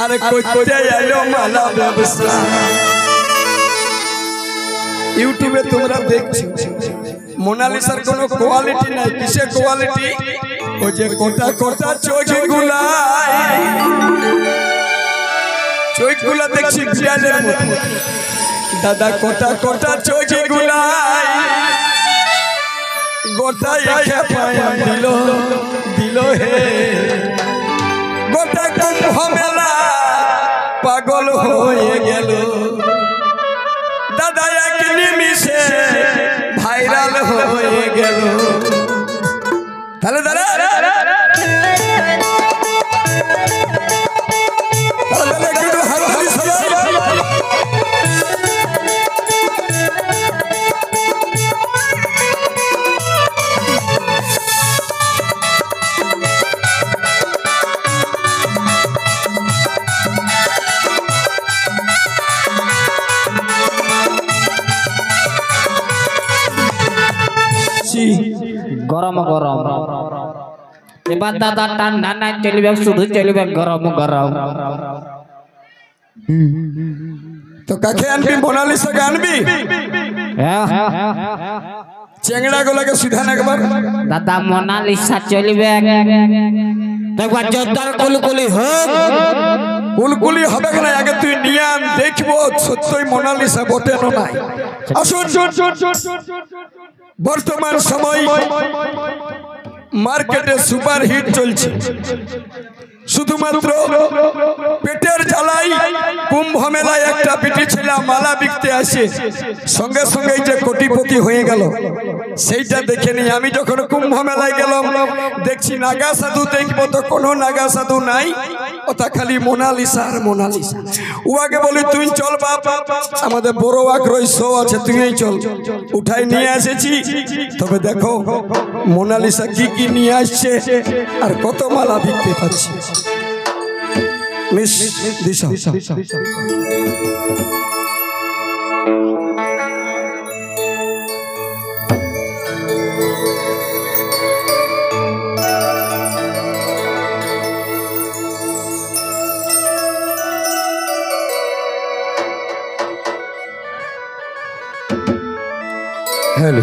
আরে করতে এলো মালা ব্যবসা। ইউটিউবে তোমরা দেখছো মোনালিসার কোনো কোয়ালিটি নাই। কিসে কোয়ালিটি? ও যে কোটা কোটা চোখগুলা, চোখগুলা দেখছি বিড়ালের মতো। দাদা কোটা কোটা চোখগুলা গোটাই খেপায় দিল দিল হে, গোটা কুম্ভ মেলা পাগল হয়ে গেল। দাদা এক নিমিষে ভাইরাল হয়ে গেল। তাহলে দাদা গরম গরম এবার দাদা ঠান্ডা নাই চলবে, শুধু চলবে গরম গরম। তো কাকে আনবি? মোনালিসাকে আনবি? চেংড়া গুলাকে সুধান একবার। দাদা মোনালিসা চলবে, একবার জোরদার কুলকুলি হোক। কুলকুলি হবে না, আগে তুই নিয়ে আন, দেখবো সত্যই মোনালিসা বটে না নাই। আসুন, বর্তমান সময় মার্কেটে সুপার হিট চলছে। শুধুমাত্র পেটের জ্বালাই কুম্ভ মেলায় একটা পিটি ছেলে মালা বিকতে আসে, সঙ্গে সঙ্গে যে কোটিপতি হয়ে গেল সেইটা দেখে নি। আমি যখন কুম্ভ মেলায় গেলাম দেখছি নাগা সাধু, দেখবো তো কোনো নাগা সাধু নাই, ওটা খালি মোনালিসা আর মোনালিসা। ও আগে বলি তুই চল বাপ, আমাদের বড় আগ্রহী শো আছে, তুই চল। উঠাই নিয়ে এসেছি, তবে দেখো মোনালিসা কি কি নিয়ে আসছে আর কত মালা বিকতে পারছি। মিস দিশা hello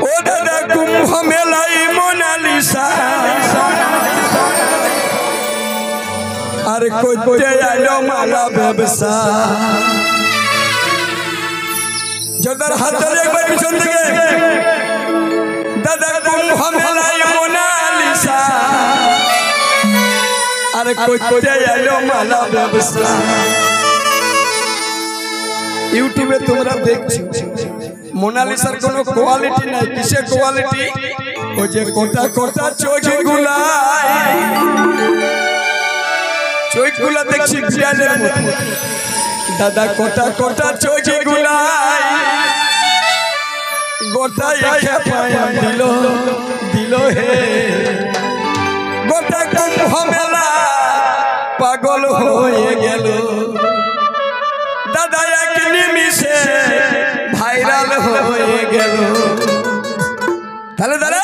ও দাদা কুম্ভ মেলায় মোনালিসা আর করতে এলো মালা ব্যবসা। যাদের হাতে একবার পিছন থেকে দাদা কুম্ভ মেলায় মোনালিসা আর করতে এলো মালা ব্যবসা। ইউটিউবে তোমরা দেখছো মোনালিসার কোনো কোয়ালিটি নাই। কিসে কোয়ালিটি? ও যে কোটা কোটা চোখগুলা, চোখগুলা দেখছি বিড়ালের মতো। দাদা কোটা কোটা চোখগুলা গোটাই খেপায় দিল দিল হে, গোটা কুম্ভ মেলা পাগল হয়ে গেল। দাদা এক নিমিষে ভাইরাল হয়ে গেল। তাহলে দাদা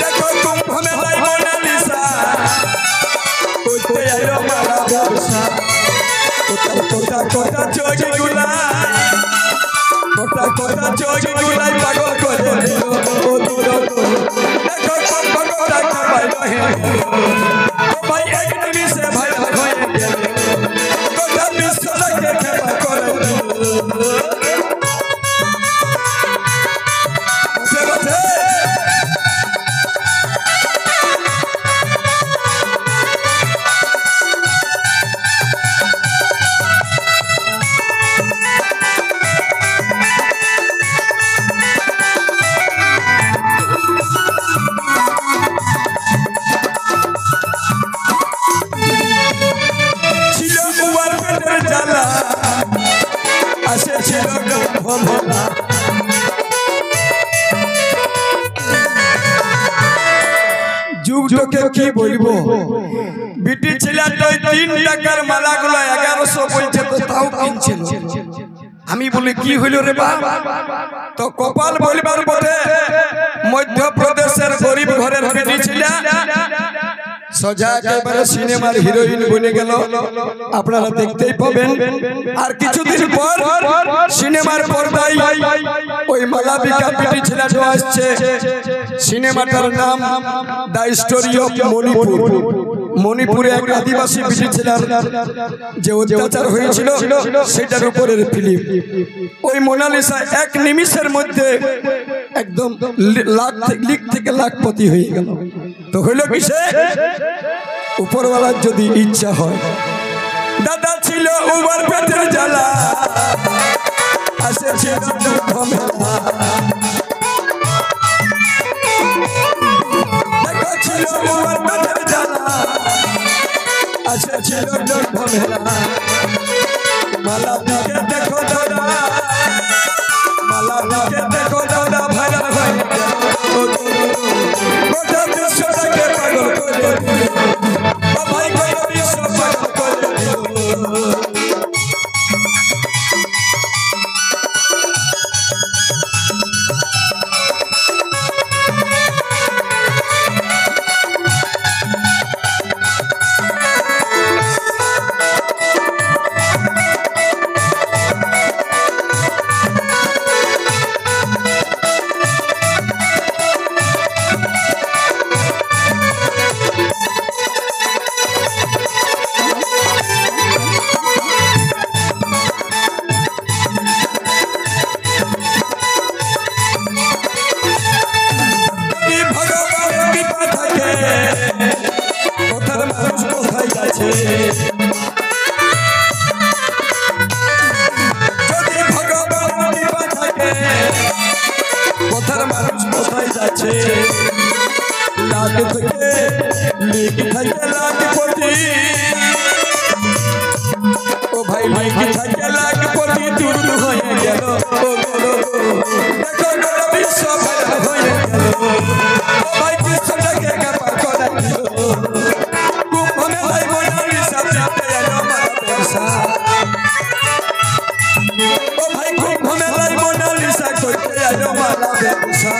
देखो कुंभ मेलाয় মোনালিসা করতে এলো মালা ব্যবসা। কোটা কোটা চোখগুলা, কোটা কোটা চোখগুলা পাগল করে দিল। দেখো কুম্ভ মেলা কামাই রহে ভাই এক নিমিষে ভাই হয়ে গেল। গোটা বিশ্বকে খেপা করে দিল। যুগটাকে কি বলবো বিটি ছেলেটা 3 টাকার মালাগুলো 1100 বলছে তো তাও কিনছিল আমি বলি কি হইল রে বাপ তো কপাল বলবার বটে মধ্যপ্রদেশের গরিব ঘরের বিটি ছেলে সোজা একেবারে সিনেমার হিরোইন বনে গেল আপনারা দেখতেই পাবেন আর কিছুদিন পর সিনেমার পর্দায় ওই মালাবিকা বিটি ছেলেটা আসছে সিনেমাটার নাম দ্য স্টোরি অফ মণিপুর মণিপুরে এক আদিবাসী বিটি ছেলের যে অত্যাচার হয়েছিল সেটার উপরের ফিল্ম ওই মোনালিসা এক নিমিষের মধ্যে একদম লাখ থেকে লাখপতি হয়ে গেল তো হইল কিসে উপরওয়ালার যদি ইচ্ছা হয় দাদা ছিল উবার পেটের জ্বালা আসেছে দাদা ছিল উবার পেটের জ্বালা আসেছে মালা দিকে দেখো দাদা মালা দিকে দেখো দাদা ভাইরা ভাই গোটা বিশ্বটাকে পাগল করে ভাই গোটা বিশ্ব পাগল করে ओ भाई लिखी থাকে লাখপতি দূর হয়ে গেল ও দেখো গোটা বিশ্ব ভালো হয়ে গেল ও ভাই বিশ্বটাকে কাপা করে দিল কুম্ভ মেলায় মোনালিসা পেতে এলো মালাবেশা ও ভাই কুম্ভ মেলায় মোনালিসা করতে এলো মালাবেশা